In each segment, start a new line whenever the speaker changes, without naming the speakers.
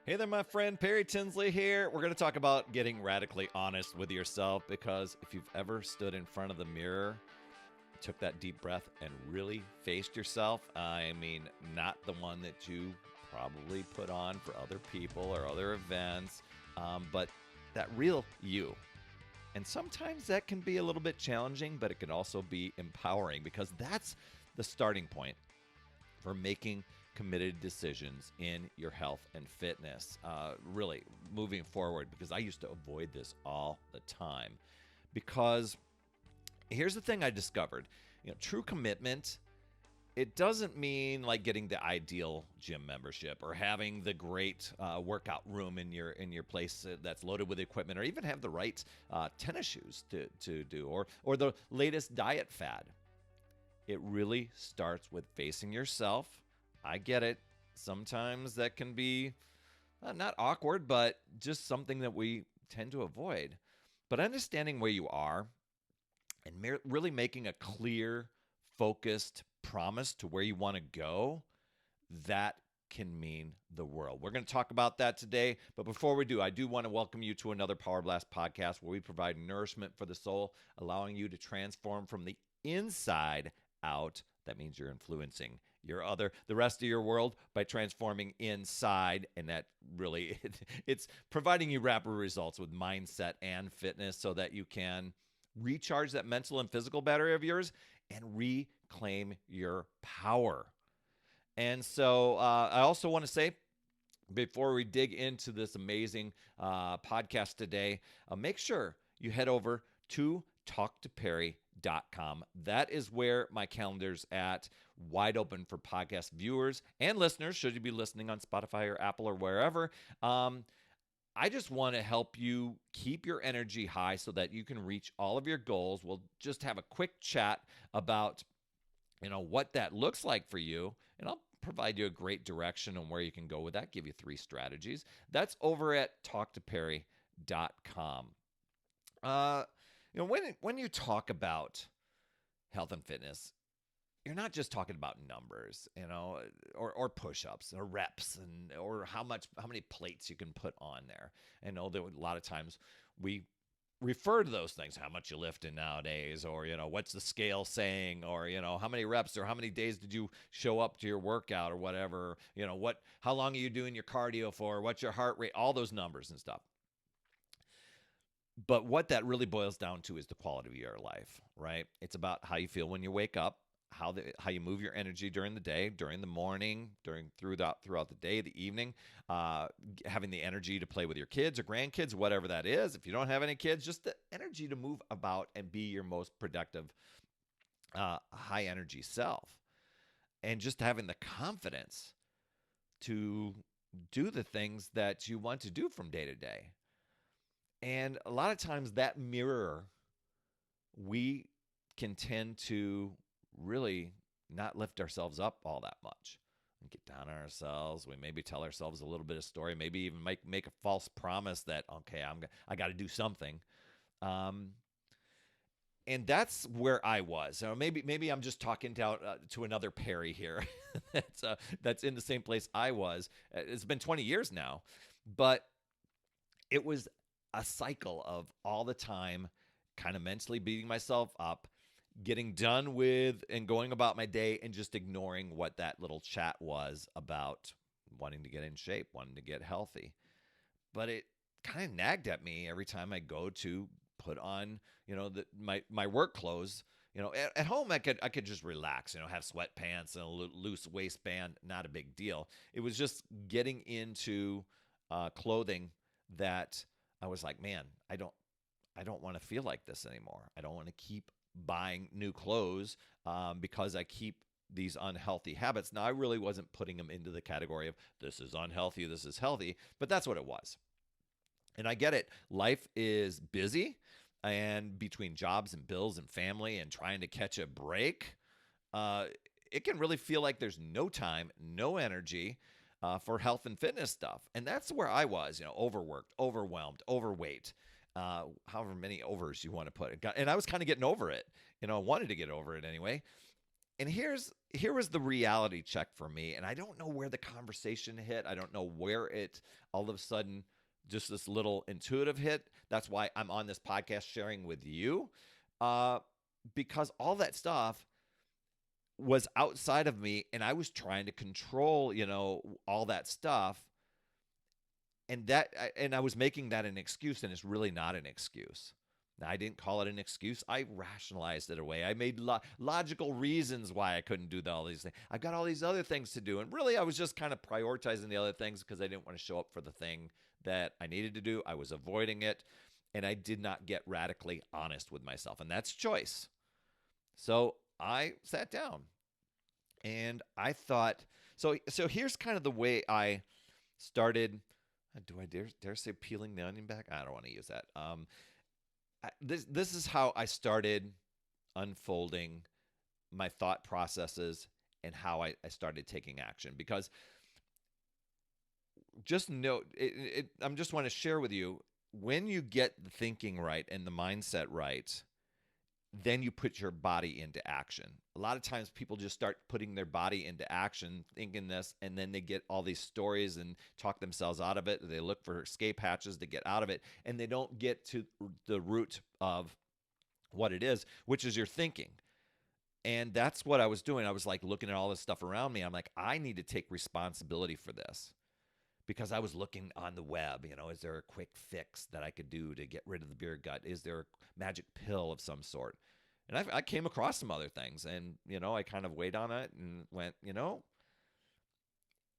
Hey there, my friend Perry Tinsley here. We're going to talk about getting radically honest with yourself because if you've ever stood in front of the mirror, took that deep breath, and really faced yourself, I mean, not the one that you probably put on for other people or other events, but that real you. And sometimes that can be a little bit challenging, but it can also be empowering because that's the starting point for making committed decisions in your health and fitness. Really moving forward, because I used to avoid this all the time. Because here's the thing I discovered: true commitment. It doesn't mean like getting the ideal gym membership or having the great workout room in your place that's loaded with equipment, or even have the right tennis shoes to do, or the latest diet fad. It really starts with facing yourself. I get it. Sometimes that can be not awkward, but just something that we tend to avoid. But understanding where you are and really making a clear, focused promise to where you want to go, that can mean the world. We're going to talk about that today. But before we do, I do want to welcome you to another Power Blast podcast where we provide nourishment for the soul, allowing you to transform from the inside out. That means you're influencing the rest of your world by transforming inside. And that really, it's providing you rapid results with mindset and fitness so that you can recharge that mental and physical battery of yours and reclaim your power. And so I also want to say, before we dig into this amazing podcast today, make sure you head over to talktoperry.com. That is where my calendar's at, wide open for podcast viewers and listeners, should you be listening on Spotify or Apple or wherever. I just want to help you keep your energy high so that you can reach all of your goals. We'll just have a quick chat about what that looks like for you, and I'll provide you a great direction on where you can go with that, give you 3 strategies. That's over at talktoperry.com. When you talk about health and fitness, you're not just talking about numbers, or push-ups or reps or how many plates you can put on there. I know that a lot of times we refer to those things, how much you lifting nowadays, or what's the scale saying, or how many reps, or how many days did you show up to your workout, or whatever, how long are you doing your cardio for, what's your heart rate, all those numbers and stuff. But what that really boils down to is the quality of your life, right? It's about how you feel when you wake up, how you move your energy during the day, during the morning, throughout the day, the evening, having the energy to play with your kids or grandkids, whatever that is. If you don't have any kids, just the energy to move about and be your most productive, high energy self, and just having the confidence to do the things that you want to do from day to day. And a lot of times that mirror, we can tend to really not lift ourselves up all that much and get down on ourselves. We maybe tell ourselves a little bit of story, maybe even make a false promise that, okay, I got to do something. And that's where I was. So maybe I'm just talking to another Perry here that's in the same place I was. It's been 20 years now, but it was a cycle of all the time kind of mentally beating myself up, getting done with and going about my day, and just ignoring what that little chat was about wanting to get in shape, wanting to get healthy. But it kind of nagged at me every time I go to put on, my work clothes. At home I could just relax, have sweatpants and a loose waistband, not a big deal. It was just getting into clothing that I was like, man, I don't want to feel like this anymore. I don't want to keep buying new clothes because I keep these unhealthy habits. Now, I really wasn't putting them into the category of this is unhealthy, this is healthy, but that's what it was. And I get it. Life is busy, and between jobs and bills and family and trying to catch a break, it can really feel like there's no time, no energy for health and fitness stuff. And that's where I was, overworked, overwhelmed, overweight, however many overs you want to put it. And I was kind of getting over it. I wanted to get over it anyway. And here was the reality check for me. And I don't know where the conversation hit. I don't know where it all of a sudden just this little intuitive hit. That's why I'm on this podcast sharing with you. Uh, because all that stuff was outside of me and I was trying to control, all that stuff. And I was making that an excuse, and it's really not an excuse. Now, I didn't call it an excuse. I rationalized it away. I made logical reasons why I couldn't do all these things. I've got all these other things to do. And really, I was just kind of prioritizing the other things because I didn't want to show up for the thing that I needed to do. I was avoiding it, and I did not get radically honest with myself. And that's choice. So I sat down and I thought, so here's kind of the way I started. Do I dare say peeling the onion back? I don't want to use that. This is how I started unfolding my thought processes and how I started taking action. Because just note, I just want to share with you, when you get the thinking right and the mindset right, then you put your body into action. A lot of times people just start putting their body into action, thinking this, and then they get all these stories and talk themselves out of it. They look for escape hatches to get out of it, and they don't get to the root of what it is, which is your thinking. And that's what I was doing. I was like looking at all this stuff around me. I'm like, I need to take responsibility for this. Because I was looking on the web, is there a quick fix that I could do to get rid of the beer gut? Is there a magic pill of some sort? And I came across some other things, and, I kind of weighed on it and went,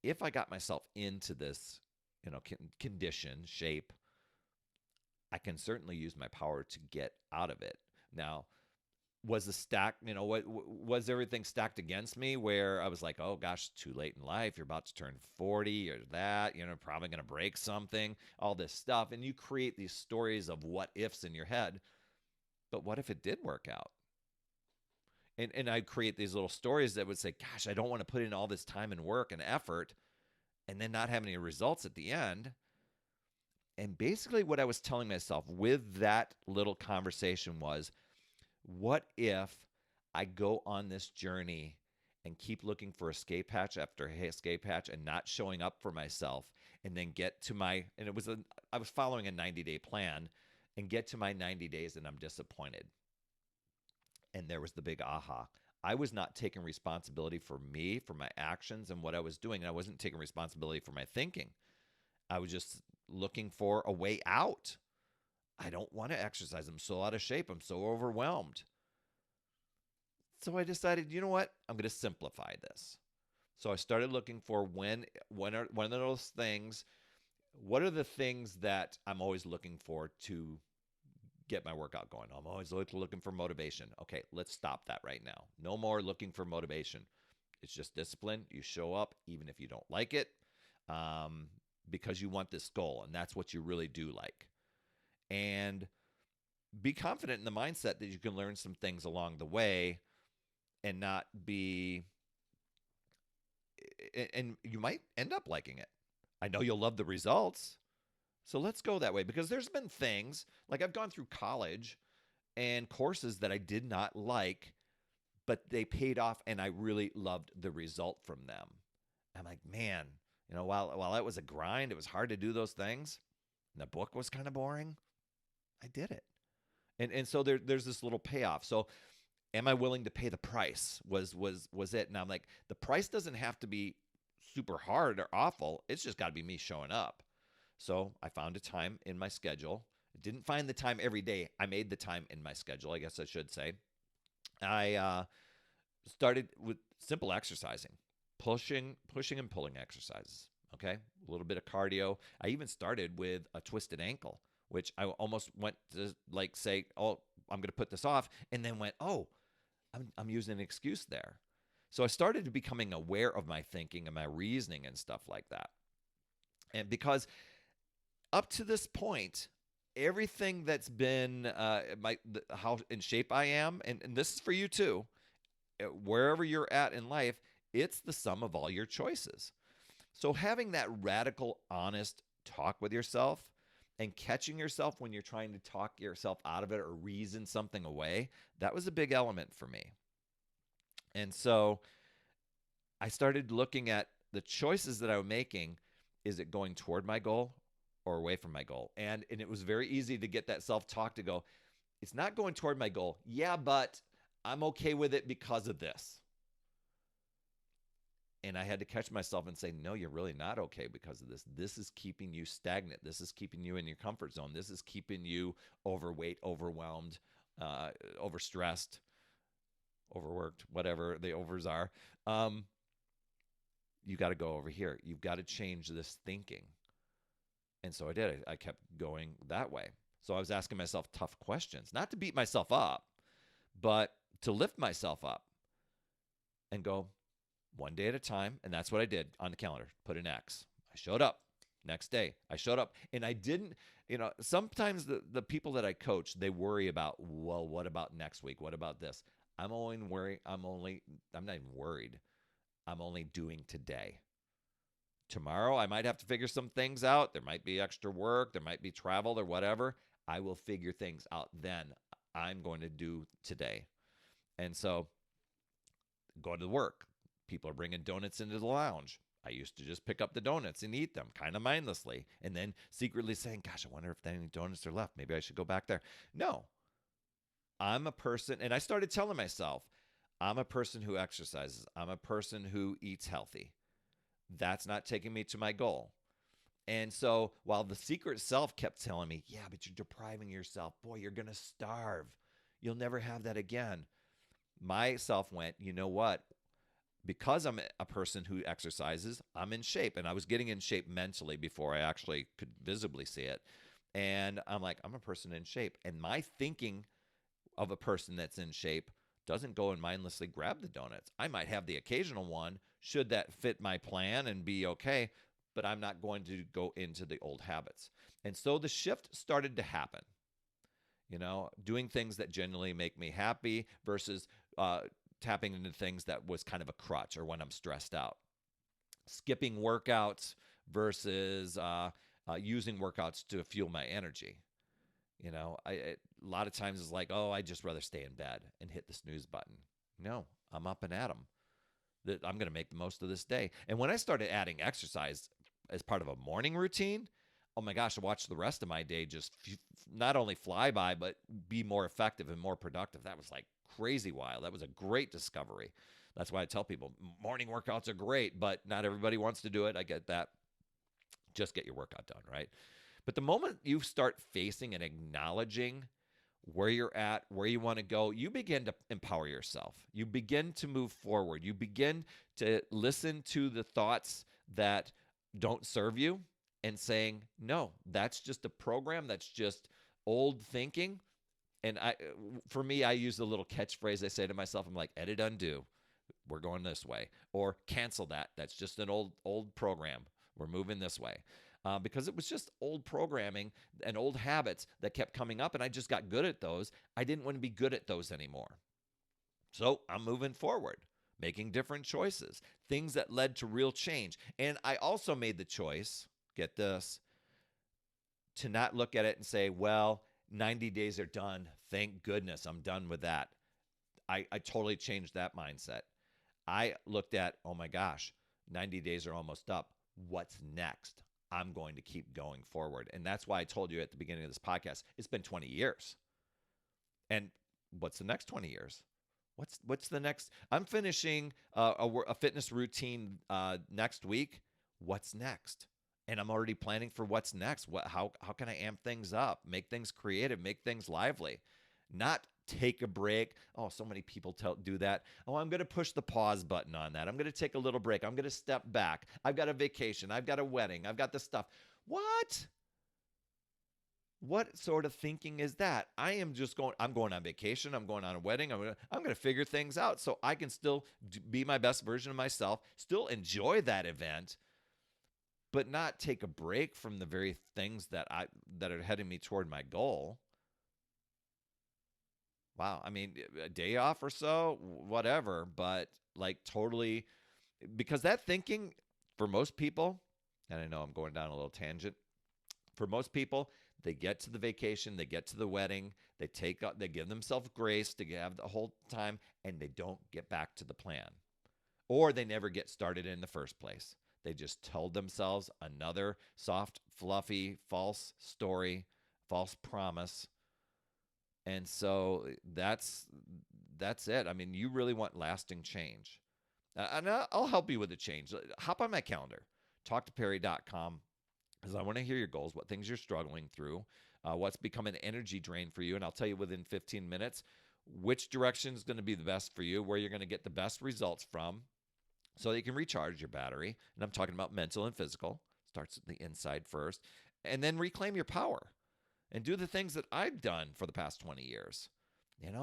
if I got myself into this, condition, shape, I can certainly use my power to get out of it. Now, was the stack, what was everything stacked against me where I was like, oh gosh, too late in life. You're about to turn 40 or that, probably going to break something, all this stuff. And you create these stories of what ifs in your head. But what if it did work out? And I'd create these little stories that would say, gosh, I don't want to put in all this time and work and effort and then not have any results at the end. And basically what I was telling myself with that little conversation was, what if I go on this journey and keep looking for escape hatch after escape hatch and not showing up for myself, and then get to and I was following a 90-day plan, and get to my 90 days and I'm disappointed. And there was the big aha. I was not taking responsibility for me, for my actions and what I was doing. And I wasn't taking responsibility for my thinking. I was just looking for a way out. I don't want to exercise. I'm so out of shape. I'm so overwhelmed. So I decided, you know what? I'm going to simplify this. So I started looking for when are one of those things. What are the things that I'm always looking for to get my workout going? I'm always looking for motivation. Okay, let's stop that right now. No more looking for motivation. It's just discipline. You show up even if you don't like it, because you want this goal, and that's what you really do like. And be confident in the mindset that you can learn some things along the way and not be, and you might end up liking it. I know you'll love the results. So let's go that way, because there's been things like I've gone through college and courses that I did not like, but they paid off and I really loved the result from them. I'm like, man, while that was a grind, it was hard to do those things. And the book was kind of boring. I did it. And so there's this little payoff. So am I willing to pay the price was it. And I'm like, the price doesn't have to be super hard or awful. It's just got to be me showing up. So I found a time in my schedule. I didn't find the time every day. I made the time in my schedule, I guess I should say. I started with simple exercising, pushing and pulling exercises. Okay, a little bit of cardio. I even started with a twisted ankle, which I almost went to say, oh, I'm going to put this off, and then went, oh, I'm using an excuse there. So I started becoming aware of my thinking and my reasoning and stuff like that. And because up to this point, everything that's been how in shape I am, and this is for you too, wherever you're at in life, it's the sum of all your choices. So having that radical, honest talk with yourself and catching yourself when you're trying to talk yourself out of it or reason something away, that was a big element for me. And so I started looking at the choices that I was making. Is it going toward my goal or away from my goal? And it was very easy to get that self-talk to go, it's not going toward my goal. Yeah, but I'm okay with it because of this. And I had to catch myself and say, no, you're really not okay because of this. This is keeping you stagnant. This is keeping you in your comfort zone. This is keeping you overweight, overwhelmed, overstressed, overworked, whatever the overs are. You got to go over here. You've got to change this thinking. And so I did. I kept going that way. So I was asking myself tough questions, not to beat myself up, but to lift myself up and go one day at a time. And that's what I did on the calendar. Put an X. I showed up. Next day, I showed up. And I didn't, sometimes the people that I coach, they worry about, well, what about next week? What about this? I'm not even worried. I'm only doing today. Tomorrow, I might have to figure some things out. There might be extra work. There might be travel or whatever. I will figure things out then. I'm going to do today. And so go to work. People are bringing donuts into the lounge. I used to just pick up the donuts and eat them kind of mindlessly and then secretly saying, gosh, I wonder if any donuts are left. Maybe I should go back there. No, I'm a person, and I started telling myself, I'm a person who exercises. I'm a person who eats healthy. That's not taking me to my goal. And so while the secret self kept telling me, yeah, but you're depriving yourself. Boy, you're going to starve. You'll never have that again. My self went, you know what? Because I'm a person who exercises, I'm in shape. And I was getting in shape mentally before I actually could visibly see it. And I'm like, I'm a person in shape. And my thinking of a person that's in shape doesn't go and mindlessly grab the donuts. I might have the occasional one, should that fit my plan and be okay, but I'm not going to go into the old habits. And so the shift started to happen. Doing things that genuinely make me happy versus tapping into things that was kind of a crutch or when I'm stressed out. Skipping workouts versus using workouts to fuel my energy. A lot of times it's like, oh, I'd just rather stay in bed and hit the snooze button. No, I'm up and at 'em. I'm going to make the most of this day. And when I started adding exercise as part of a morning routine, oh my gosh, I watched the rest of my day just not only fly by, but be more effective and more productive. That was like crazy wild. That was a great discovery. That's why I tell people morning workouts are great, but not everybody wants to do it. I get that. Just get your workout done, right? But the moment you start facing and acknowledging where you're at, where you want to go, you begin to empower yourself. You begin to move forward. You begin to listen to the thoughts that don't serve you and saying, no, that's just a program. That's just old thinking. And for me, I use the little catchphrase I say to myself. I'm like, edit, undo. We're going this way. Or cancel that. That's just an old program. We're moving this way. Because it was just old programming and old habits that kept coming up, and I just got good at those. I didn't want to be good at those anymore. So I'm moving forward, making different choices, things that led to real change. And I also made the choice, get this, to not look at it and say, well, 90 days are done. Thank goodness I'm done with that. I totally changed that mindset. I looked at, oh my gosh, 90 days are almost up. What's next? I'm going to keep going forward. And that's why I told you at the beginning of this podcast, it's been 20 years. And what's the next 20 years? What's the next? I'm finishing a fitness routine next week. What's next? And I'm already planning for what's next. How can I amp things up, make things creative, make things lively? Not take a break. Oh, so many people do that. Oh, I'm going to push the pause button on that. I'm going to take a little break. I'm going to step back. I've got a vacation. I've got a wedding. I've got this stuff. What? What sort of thinking is that? I'm going on vacation. I'm going on a wedding. I'm going to figure things out so I can still be my best version of myself, still enjoy that event, but not take a break from the very things that are heading me toward my goal. Wow. I mean, a day off or so, whatever, but like totally, because that thinking for most people, and I know I'm going down a little tangent, for most people, They get to the vacation, they get to the wedding, they give themselves grace to have the whole time, and they don't get back to the plan. Or they never get started in the first place. They just told themselves another soft, fluffy, false story, false promise. And so that's it. I mean, you really want lasting change. And I'll help you with the change. Hop on my calendar, talktoperry.com, because I want to hear your goals, what things you're struggling through, what's become an energy drain for you. And I'll tell you within 15 minutes which direction is going to be the best for you, where you're going to get the best results from, so that you can recharge your battery. And I'm talking about mental and physical. Starts at the inside first. And then reclaim your power and do the things that I've done for the past 20 years. And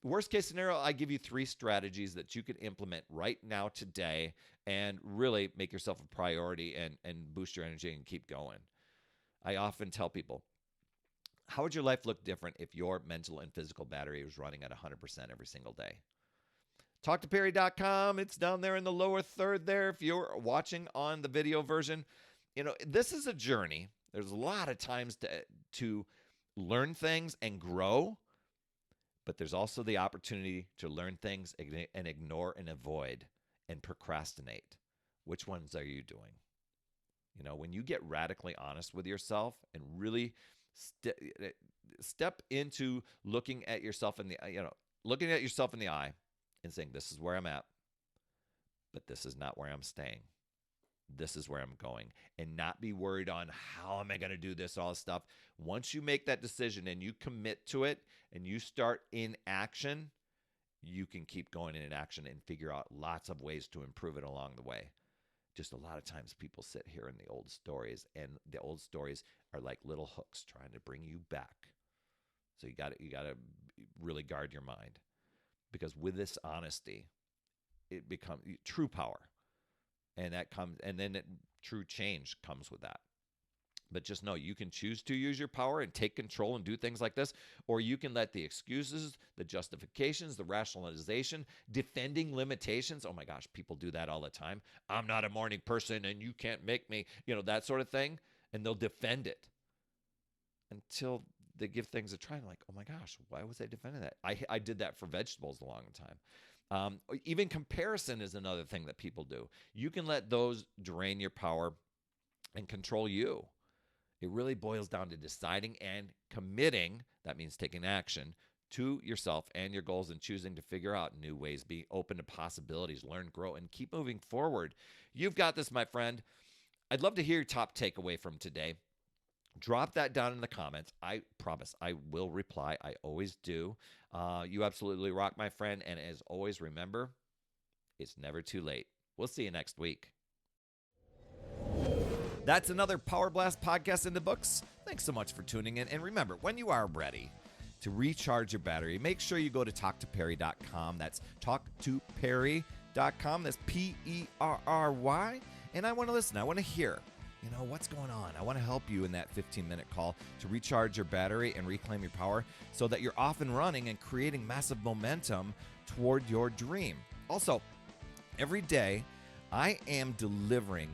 worst case scenario, I give you 3 strategies that you can implement right now today and really make yourself a priority and boost your energy and keep going. I often tell people, how would your life look different if your mental and physical battery was running at 100% every single day? TalkToPerry.com. It's down there in the lower third there. If you're watching on the video version, this is a journey. There's a lot of times to learn things and grow, but there's also the opportunity to learn things and ignore and avoid and procrastinate. Which ones are you doing? When you get radically honest with yourself and really step into looking at yourself in the eye and saying, this is where I'm at, but this is not where I'm staying. This is where I'm going, and not be worried on how am I going to do this, all this stuff. Once you make that decision and you commit to it and you start in action, you can keep going in action and figure out lots of ways to improve it along the way. Just a lot of times people sit here in the old stories, and the old stories are like little hooks trying to bring you back. So you got to really guard your mind. Because with this honesty, it becomes true power, and then true change comes with that. But just know you can choose to use your power and take control and do things like this, or you can let the excuses, the justifications, the rationalization, defending limitations. Oh my gosh, people do that all the time. I'm not a morning person, and you can't make me, that sort of thing, and they'll defend it until they give things a try. I'm like, oh my gosh, why was I defending that? I did that for vegetables a long time. Even comparison is another thing that people do. You can let those drain your power and control you. It really boils down to deciding and committing. That means taking action to yourself and your goals and choosing to figure out new ways, be open to possibilities, learn, grow, and keep moving forward. You've got this, my friend. I'd love to hear your top takeaway from today. Drop that down in the comments. I promise I will reply. I always do. You absolutely rock, my friend. And as always, remember, it's never too late. We'll see you next week. That's another Power Blast podcast in the books. Thanks so much for tuning in. And remember, when you are ready to recharge your battery, make sure you go to talktoperry.com. That's talktoperry.com. That's Perry. And I want to listen. I want to hear. What's going on? I want to help you in that 15-minute call to recharge your battery and reclaim your power so that you're off and running and creating massive momentum toward your dream. Also, every day, I am delivering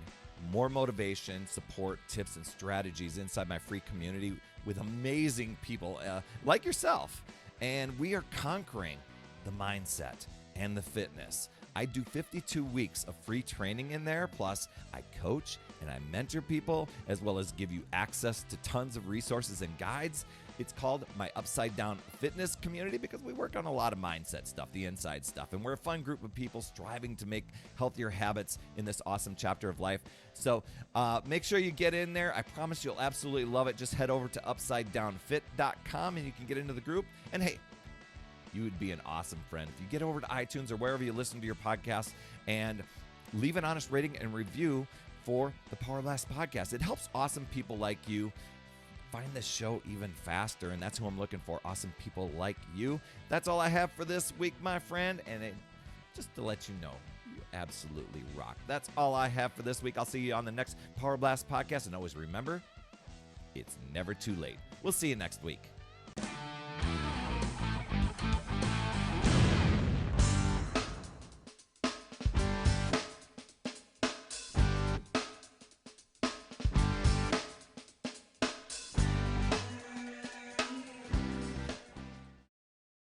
more motivation, support, tips, and strategies inside my free community with amazing people like yourself. And we are conquering the mindset and the fitness. I do 52 weeks of free training in there. Plus, I coach and I mentor people, as well as give you access to tons of resources and guides. It's called my Upside Down Fitness community because we work on a lot of mindset stuff, the inside stuff. And we're a fun group of people striving to make healthier habits in this awesome chapter of life. So make sure you get in there. I promise you'll absolutely love it. Just head over to UpsideDownFit.com and you can get into the group. And hey, you would be an awesome friend if you get over to iTunes or wherever you listen to your podcast and leave an honest rating and review for the Power Blast podcast. It helps awesome people like you find this show even faster, and that's who I'm looking for, awesome people like you. That's all I have for this week, my friend, and just to let you know, you absolutely rock. That's all I have for this week. I'll see you on the next Power Blast podcast, and always remember, it's never too late. We'll see you next week.